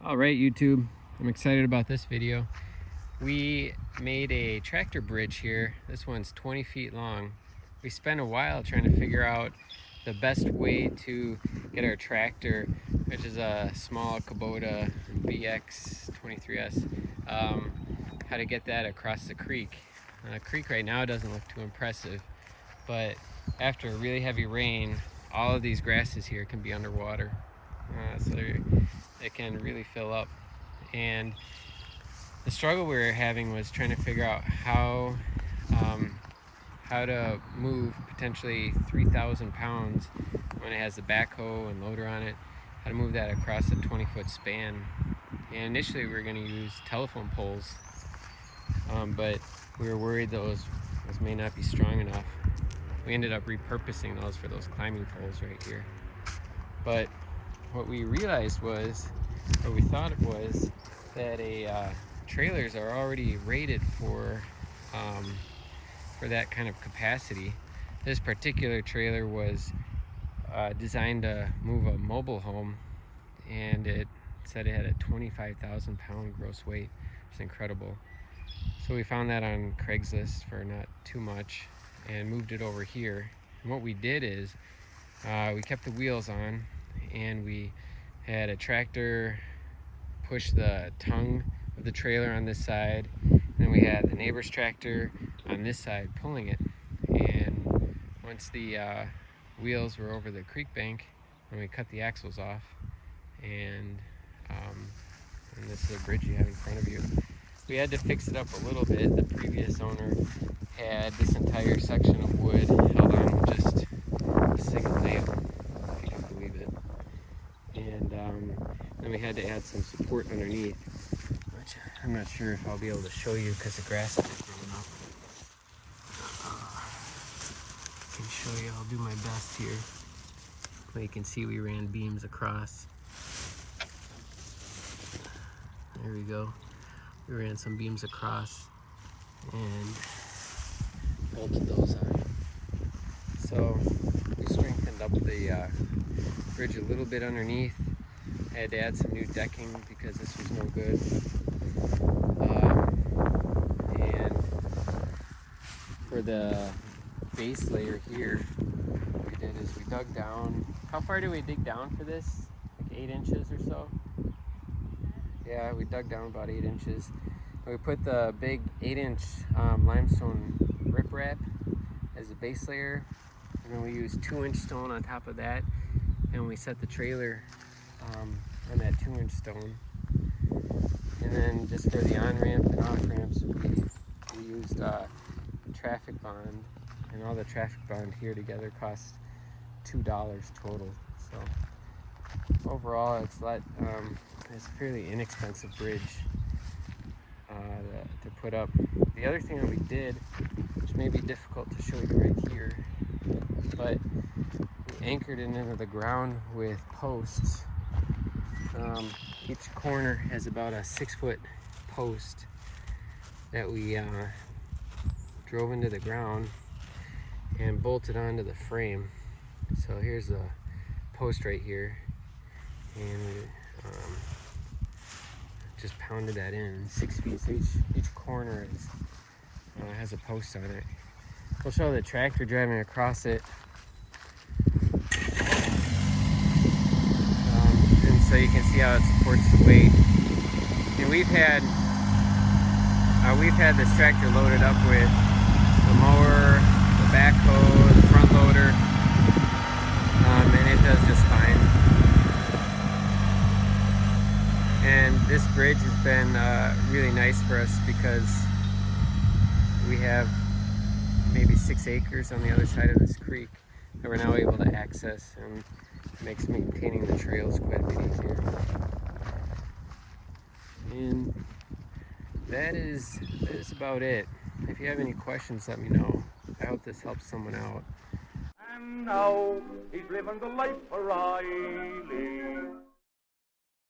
All right, YouTube, I'm excited about this video. We made a tractor bridge here. This one's 20 feet long. We spent a while trying to figure out the best way to get our tractor, which is a small Kubota BX 23S, how to get that across the creek. The creek right now doesn't look too impressive, but after a really heavy rain, all of these grasses here can be underwater. So it can really fill up. And the struggle we were having was trying to figure out how to move potentially 3,000 pounds when it has the backhoe and loader on it, how to move that across a 20-foot span. And initially we were going to use telephone poles, but we were worried those may not be strong enough. We ended up repurposing those for those climbing poles right here. But what we realized was, or we thought it was, that trailers are already rated for that kind of capacity. This particular trailer was designed to move a mobile home, and it said it had a 25,000 pound gross weight. It's incredible. So we found that on Craigslist for not too much and moved it over here. And what we did is we kept the wheels on, and we had a tractor push the tongue of the trailer on this side, and then we had the neighbor's tractor on this side pulling it. And once the wheels were over the creek bank, then we cut the axles off, and this is a bridge you have in front of you. We had to fix it up a little bit. The previous owner had this entire section of wood held on with just a single nail, if you can believe it. And then we had to add some support underneath, which I'm not sure if I'll be able to show you because the grass is growing up. I can show you, I'll do my best here. But you can see we ran beams across. There we go. We ran some beams across and bolted those on. So we strengthened up the bridge a little bit underneath. I had to add some new decking because this was no good. And for the base layer here, what we did is we dug down. How far did we dig down for this? Like 8 inches or so? Yeah, we dug down about 8 inches. And we put the big 8-inch limestone riprap as a base layer. And then we used 2-inch stone on top of that. And we set the trailer on that 2-inch stone. And then just for the on-ramp and off-ramps, we used traffic bond. And all the traffic bond here together cost $2 total. So overall, it's a fairly inexpensive bridge to put up. The other thing that we did, which may be difficult to show you right here, but we anchored it into the ground with posts. Each corner has about a 6-foot post that we drove into the ground and bolted onto the frame. So here's a post right here, and we just pounded that in 6 feet. So each corner has a post on it. We'll show the tractor driving across it. And so you can see how it supports the weight. And we've had this tractor loaded up with the mower, the backhoe, the front loader, and it does just fine. And this bridge has been really nice for us because we have maybe 6 acres on the other side of this creek that we're now able to access, and it makes maintaining the trails quite a bit easier. And that is about it. If you have any questions, let me know. I hope this helps someone out. And now he's living the life of Riley.